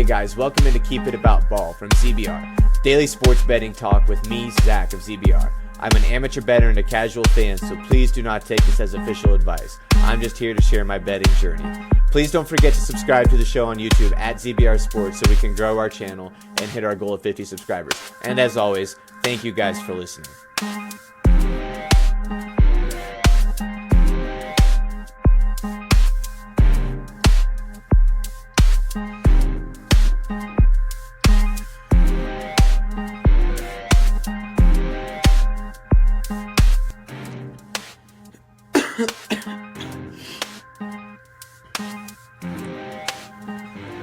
guys, welcome into Keep It About Ball from ZBR, daily sports betting talk with me, Zach of ZBR. I'm an amateur bettor and a casual fan, so please do not take this as official advice. I'm just here to share my betting journey. Please don't forget to subscribe to the show on YouTube at ZBR Sports so we can grow our channel and hit our goal of 50 subscribers. And as always, thank you guys for listening.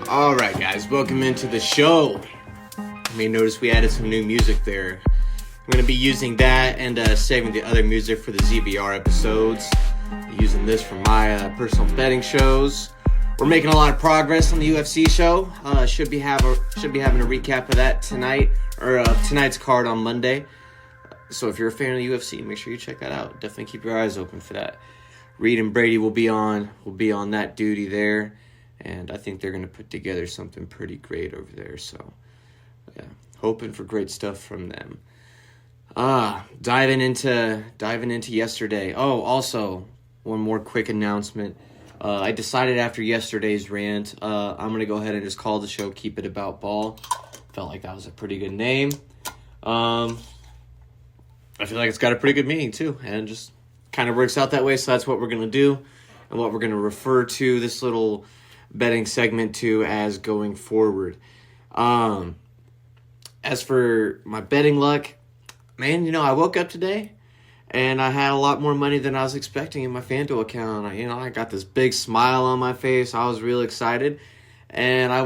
Alright guys, welcome into the show. You may notice we added some new music there. I'm going to be using that and saving the other music for the ZBR episodes. Using this for my personal betting shows. We're making a lot of progress on the UFC show. Should be having a recap of that tonight, or tonight's card on Monday. So if you're a fan of the UFC, make sure you check that out. Definitely keep your eyes open for that. Reed and Brady will be on that duty there. And I think they're going to put together something pretty great over there. So, yeah, hoping for great stuff from them. Diving into yesterday. Oh, also, one more quick announcement. I decided after yesterday's rant, I'm going to go ahead and just call the show Keep It About Ball. Felt like that was a pretty good name. I feel like it's got a pretty good meaning, too. And just kind of works out that way. So that's what we're going to do. And what we're going to refer to this little betting segment to as going forward. As for my betting luck, man, I woke up today and I had a lot more money than I was expecting in my FanDuel account. I got this big smile on my face. I was real excited. And I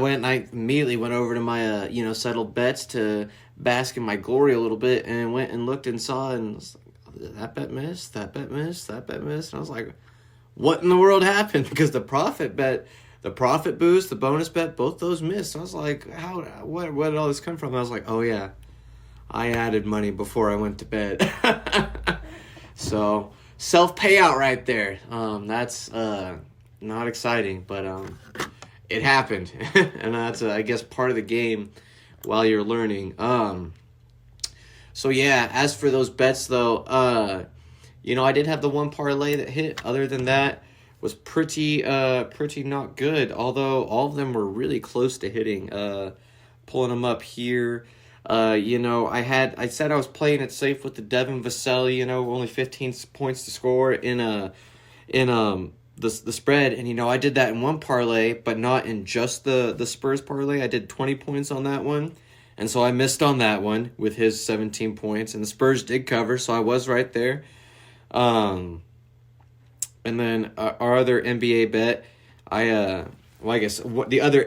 immediately went over to my, settled bets to bask in my glory a little bit, and went and looked and saw, and was like, that bet missed, that bet missed, that bet missed. And I was like, what in the world happened? Because the profit boost, the bonus bet, both those missed. I was like, where did all this come from? I was like, oh yeah, I added money before I went to bed. So, self-payout right there. That's not exciting, but it happened. And that's, I guess, part of the game while you're learning. So yeah, as for those bets though, I did have the one parlay that hit. Other than that, was pretty not good, although all of them were really close to hitting. Pulling them up here, I said I was playing it safe with the Devin Vassell, only 15 points to score in the spread, and I did that in one parlay, but not in just the Spurs parlay. I did 20 points on that one, and so I missed on that one with his 17 points, and the Spurs did cover, so I was right there. And then our other NBA bet, the other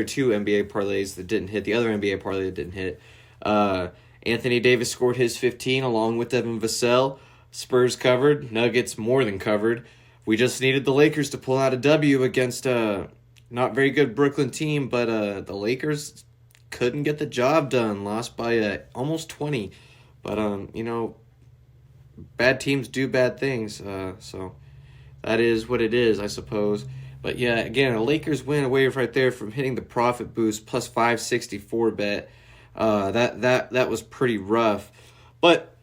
two NBA parlays that didn't hit, the other NBA parlay that didn't hit, Anthony Davis scored his 15 along with Devin Vassell. Spurs covered, Nuggets more than covered. We just needed the Lakers to pull out a W against a not very good Brooklyn team, but the Lakers couldn't get the job done, lost by almost 20. But, bad teams do bad things, so that is what it is, I suppose. But yeah, again, a Lakers win away right there from hitting the profit boost plus 564 bet. That was pretty rough. But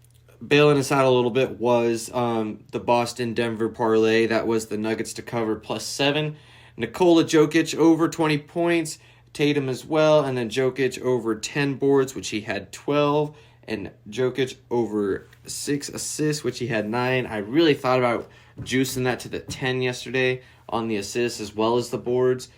bailing us out a little bit was the Boston-Denver parlay. That was the Nuggets to cover plus 7. Nikola Jokic over 20 points, Tatum as well, and then Jokic over 10 boards, which he had 12. And Jokic over 6 assists, which he had 9. I really thought about juicing that to the 10 yesterday on the assists as well as the boards.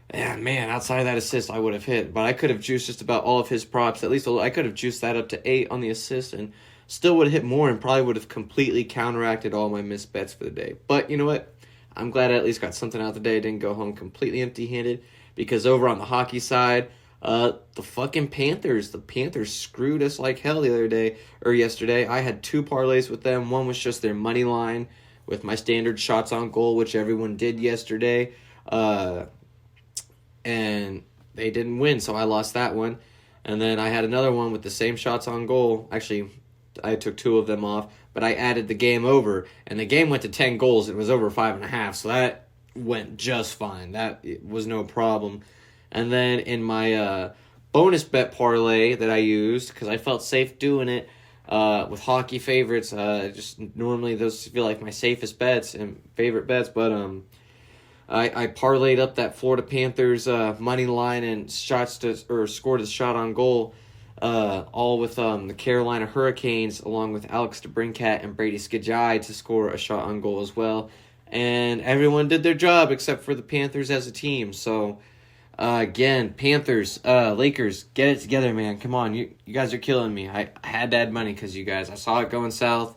And man, outside of that assist, I would have hit. But I could have juiced just about all of his props. At least I could have juiced that up to 8 on the assist and still would have hit more and probably would have completely counteracted all my missed bets for the day. But you know what? I'm glad I at least got something out today. I didn't go home completely empty-handed, because over on the hockey side, the Panthers screwed us like hell yesterday. I had 2 parlays with them. One was just their money line with my standard shots on goal, which everyone did yesterday. And they didn't win, so I lost that one. And then I had another one with the same shots on goal. Actually, I took 2 of them off, but I added the game over, and the game went to 10 goals. It was over 5.5, so that went just fine. That was no problem. And then in my bonus bet parlay that I used, because I felt safe doing it with hockey favorites, just normally those feel like my safest bets and favorite bets, but I parlayed up that Florida Panthers money line and scored a shot on goal, all with the Carolina Hurricanes, along with Alex DeBrincat and Brady Skajai to score a shot on goal as well. And everyone did their job except for the Panthers as a team. So, again, Panthers, Lakers, get it together, man. Come on, you guys are killing me. I had to add money because you guys. I saw it going south,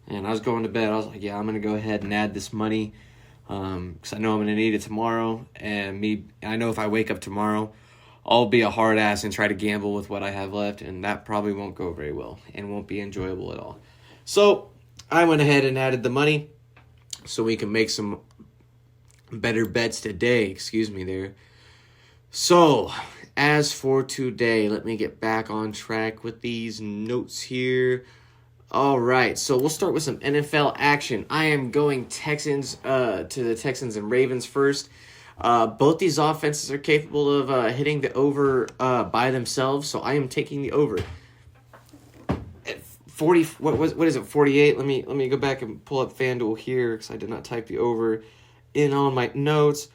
and I was going to bed. I was like, yeah, I'm going to go ahead and add this money because I know I'm going to need it tomorrow. And I know if I wake up tomorrow, I'll be a hard ass and try to gamble with what I have left, and that probably won't go very well and won't be enjoyable at all. So I went ahead and added the money so we can make some better bets today. Excuse me there. So, as for today, let me get back on track with these notes here. All right, so we'll start with some NFL action. I am going Texans to the Texans and Ravens first. Both these offenses are capable of hitting the over by themselves, so I am taking the over. At 40, what is it, 48? Let me go back and pull up FanDuel here because I did not type the over in on my notes.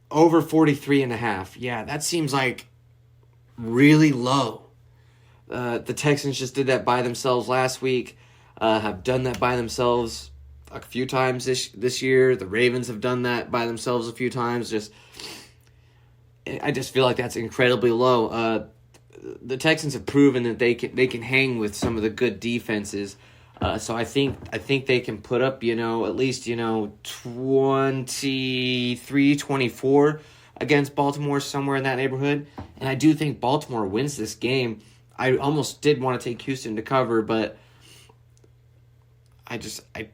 Over 43.5. Yeah, that seems like really low. The Texans just did that by themselves last week. Have done that by themselves a few times this year. The Ravens have done that by themselves a few times. I just feel like that's incredibly low. The Texans have proven that they can hang with some of the good defenses. So I think they can put up, at least, 23, 24 against Baltimore, somewhere in that neighborhood. And I do think Baltimore wins this game. I almost did want to take Houston to cover, but I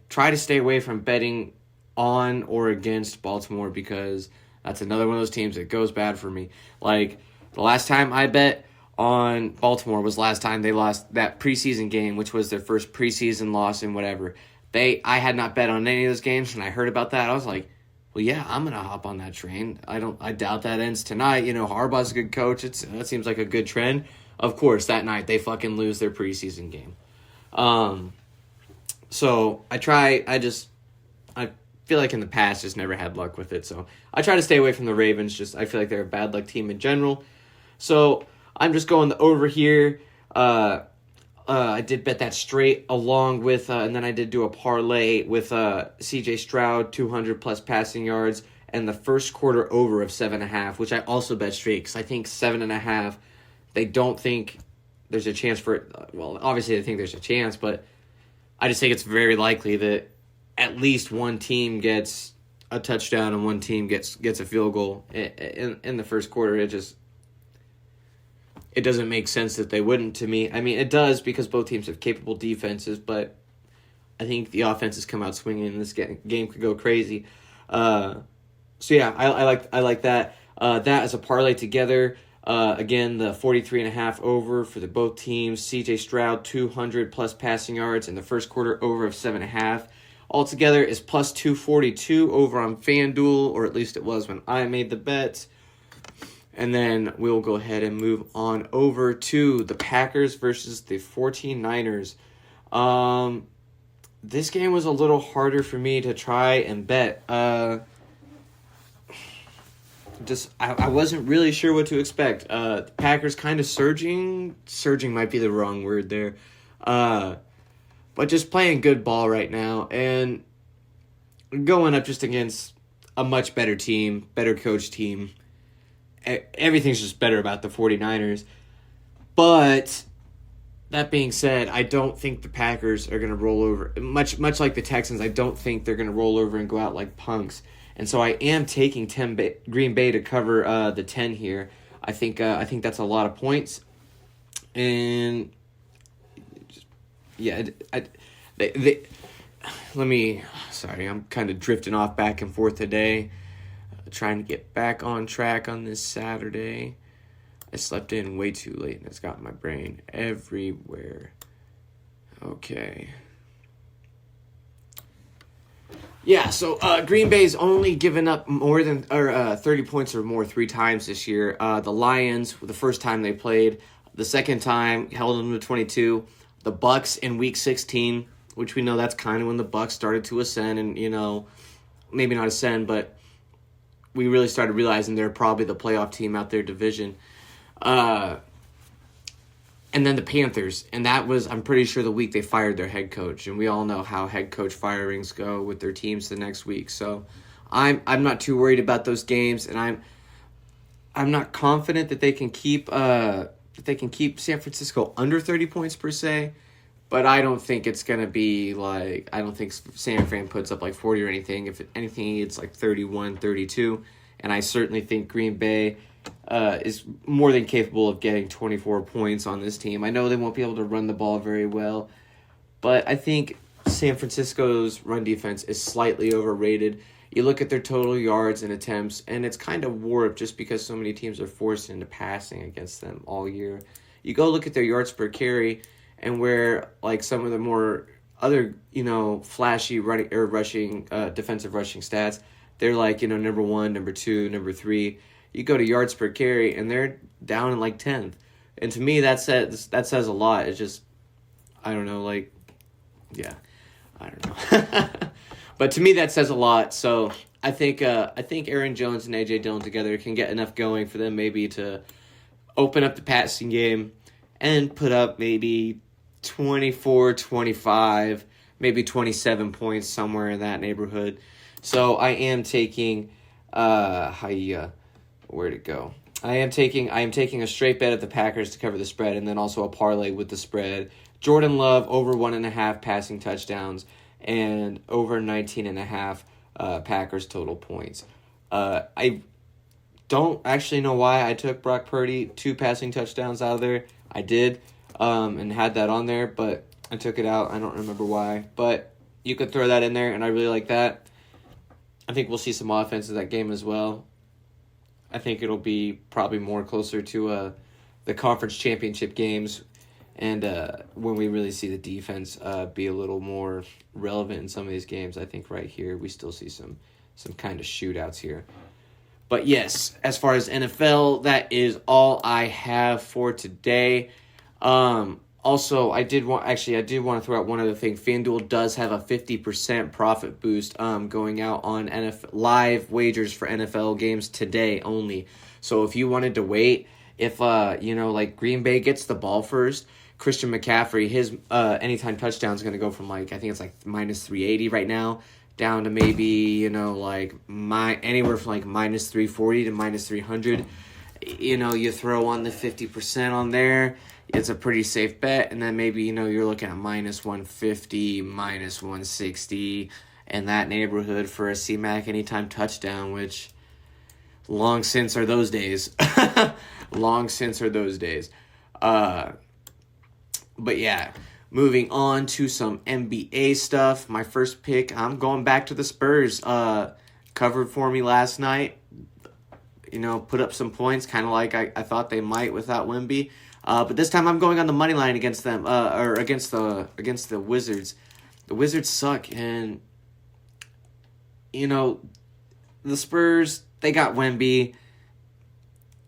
try to stay away from betting on or against Baltimore because that's another one of those teams that goes bad for me. Like, the last time I bet on Baltimore was last time they lost that preseason game, which was their first preseason loss and whatever. I had not bet on any of those games, and I heard about that. I was like, well, yeah, I'm gonna hop on that train. I doubt that ends tonight. Harbaugh's a good coach. That seems like a good trend. Of course, that night they fucking lose their preseason game. So I feel like in the past just never had luck with it. So I try to stay away from the Ravens. I feel like they're a bad luck team in general. So I'm just going the over here. I did bet that straight along with, and then I did do a parlay with C.J. Stroud, 200 plus passing yards, and the first quarter over of 7.5, which I also bet straight because I think 7.5, they don't think there's a chance for it. Well, obviously they think there's a chance, but I just think it's very likely that at least one team gets a touchdown and one team gets a field goal in the first quarter. It doesn't make sense that they wouldn't to me. I mean, it does because both teams have capable defenses, but I think the offenses come out swinging and this game could go crazy. So yeah, I like that. That as a parlay together. Again, the 43.5 over for both teams. C.J. Stroud, 200 plus passing yards, and the first quarter over of 7.5. Altogether is plus 242 over on FanDuel, or at least it was when I made the bet. And then we'll go ahead and move on over to the Packers versus the 49ers. This game was a little harder for me to try and bet. I wasn't really sure what to expect. The Packers kind of surging. Surging might be the wrong word there. But just playing good ball right now. And going up just against a much better team, better coached team. Everything's just better about the 49ers. But that being said, I don't think the Packers are going to roll over. Much like the Texans, I don't think they're going to roll over and go out like punks. And so I am taking Green Bay to cover the 10 here. I think that's a lot of points. And yeah, sorry, I'm kind of drifting off back and forth today. Trying to get back on track on this Saturday. I slept in way too late and it's got my brain everywhere. Okay. Yeah, so Green Bay's only given up more than 30 points or more 3 times this year. The Lions, the first time they played, the second time held them to 22. The Bucks in Week 16, which we know that's kind of when the Bucks started to ascend, and maybe not ascend, but we really started realizing they're probably the playoff team out their division. And then the Panthers, and that was, I'm pretty sure, the week they fired their head coach, and we all know how head coach firings go with their teams the next week. So I'm not too worried about those games, and I'm not confident that they can keep San Francisco under 30 points per se, but I don't think it's gonna be like, I don't think San Fran puts up like 40 or anything. If anything, it's like 31, 32, and I certainly think Green Bay is more than capable of getting 24 points on this team. I know they won't be able to run the ball very well, but I think San Francisco's run defense is slightly overrated. You look at their total yards and attempts, and it's kind of warped just because so many teams are forced into passing against them all year. You go look at their yards per carry, and where like some of the more other flashy rushing defensive rushing stats, they're like number 1, number 2, number 3. You go to yards per carry, and they're down in like 10th. And to me, that says a lot. It's just, I don't know, I don't know. But to me, that says a lot. So I think Aaron Jones and A.J. Dillon together can get enough going for them maybe to open up the passing game and put up maybe 24, 25, maybe 27 points, somewhere in that neighborhood. So I am taking where'd it go? I am taking a straight bet at the Packers to cover the spread, and then also a parlay with the spread. Jordan Love over 1.5 passing touchdowns and over 19.5 Packers total points. I don't actually know why I took Brock Purdy 2 passing touchdowns out of there. I did, and had that on there, but I took it out. I don't remember why, but you could throw that in there, and I really like that. I think we'll see some offense in that game as well. I think it'll be probably more closer to the conference championship games, and when we really see the defense be a little more relevant in some of these games. I think right here we still see some kind of shootouts here. But yes, as far as NFL, that is all I have for today. Also, I did want to throw out one other thing. FanDuel does have a 50% profit boost going out on NFL live wagers for NFL games today only. So if you wanted to wait, if like Green Bay gets the ball first, Christian McCaffrey, his anytime touchdown is going to go from I think it's like minus 380 right now down to maybe anywhere from like minus 340 to minus 300. You throw on the 50% on there. It's a pretty safe bet, and then maybe, you're looking at minus 150, minus 160, in that neighborhood for a C-Mac anytime touchdown, which long since are those days. Long since are those days. But yeah, moving on to some NBA stuff. My first pick, I'm going back to the Spurs. Covered for me last night. Put up some points, kind of like I thought they might without Wemby. But this time I'm going on the money line against them, or against the Wizards. The Wizards suck, and the Spurs, they got Wemby.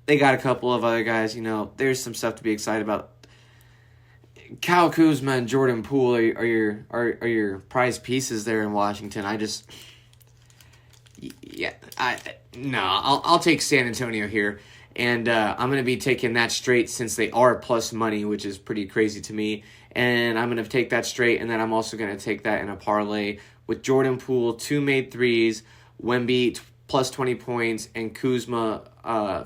They got a couple of other guys. There's some stuff to be excited about. Kyle Kuzma and Jordan Poole are your prize pieces there in Washington. I'll take San Antonio here. And I'm going to be taking that straight since they are plus money, which is pretty crazy to me. And I'm going to take that straight, and then I'm also going to take that in a parlay with Jordan Poole, 2 made threes, Wemby plus 20 points, and Kuzma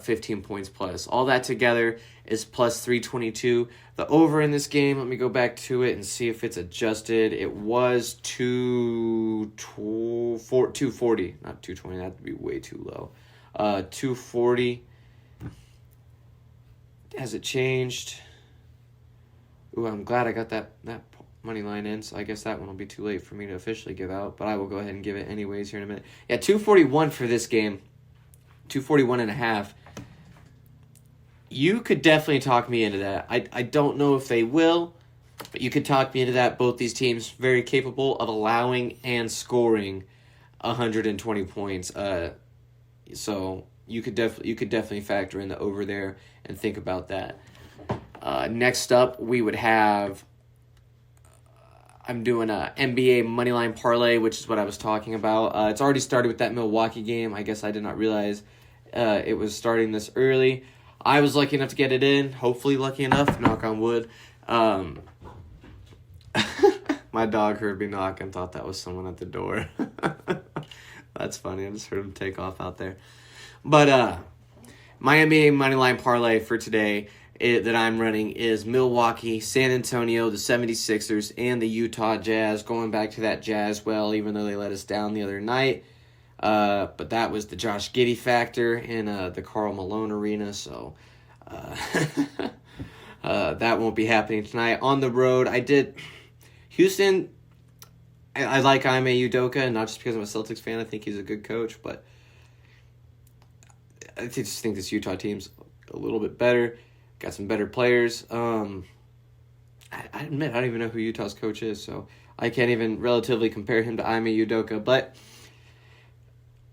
15 points plus. All that together is plus 322. The over in this game, let me go back to it and see if it's adjusted. It was 240, not 220. That would be way too low. 240. Has it changed? Ooh, I'm glad I got that money line in, so I guess that one will be too late for me to officially give out, but I will go ahead and give it anyways here in a minute. Yeah, 241 for this game. 241.5. You could definitely talk me into that. I don't know if they will, but you could talk me into that. Both these teams very capable of allowing and scoring 120 points. So you could definitely factor in the over there and think about that. Next up, we would have. I'm doing a NBA moneyline parlay, which is what I was talking about. It's already started with that Milwaukee game. I guess I did not realize it was starting this early. I was lucky enough to get it in. Hopefully lucky enough. Knock on wood. My dog heard me knock and thought that was someone at the door. That's funny. I just heard him take off out there. But my NBA moneyline parlay for today that I'm running is Milwaukee, San Antonio, the 76ers, and the Utah Jazz. Going back to that Jazz well, even though they let us down the other night. But that was the Josh Giddey factor in the Karl Malone Arena, so that won't be happening tonight. On the road, I did Houston. I like Ime Udoka, not just because I'm a Celtics fan. I think he's a good coach, but I just think this Utah team's a little bit better. Got some better players. I admit, I don't even know who Utah's coach is, so I can't even relatively compare him to Ime Udoka. But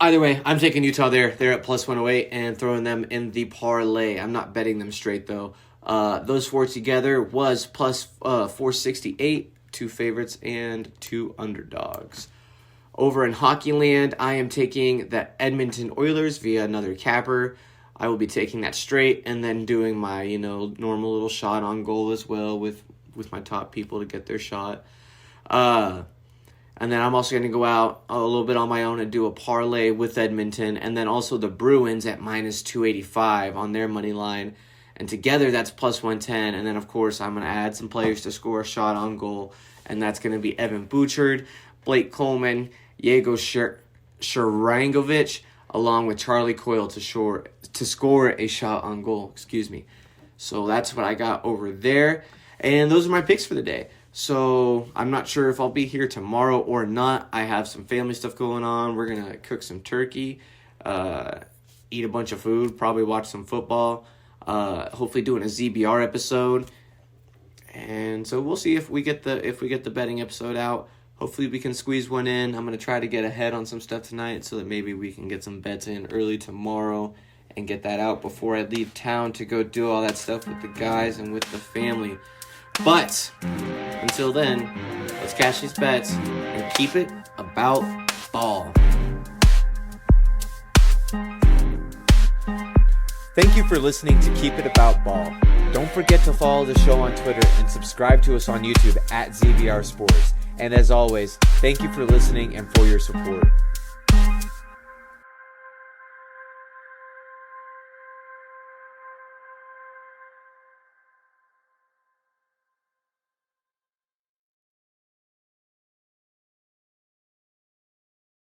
either way, I'm taking Utah there. They're at plus 108 and throwing them in the parlay. I'm not betting them straight, though. Those four together was plus 468, 2 favorites and 2 underdogs. Over in Hockey Land, I am taking the Edmonton Oilers via another capper. I will be taking that straight and then doing my, normal little shot on goal as well with my top people to get their shot. And then I'm also going to go out a little bit on my own and do a parlay with Edmonton. And then also the Bruins at minus 285 on their money line. And together that's plus 110. And then, of course, I'm going to add some players to score a shot on goal. And that's going to be Evan Bouchard, Blake Coleman, Yegor Sharangovich, along with Charlie Coyle to score a shot on goal. So that's what I got over there. And those are my picks for the day. So I'm not sure if I'll be here tomorrow or not. I have some family stuff going on. We're going to cook some turkey, eat a bunch of food, probably watch some football, hopefully doing a ZBR episode. And so we'll see if we get the betting episode out. Hopefully we can squeeze one in. I'm going to try to get ahead on some stuff tonight so that maybe we can get some bets in early tomorrow and get that out before I leave town to go do all that stuff with the guys and with the family. But until then, let's cash these bets and keep it about ball. Thank you for listening to Keep It About Ball. Don't forget to follow the show on Twitter and subscribe to us on YouTube at ZBR Sports. And as always, thank you for listening and for your support.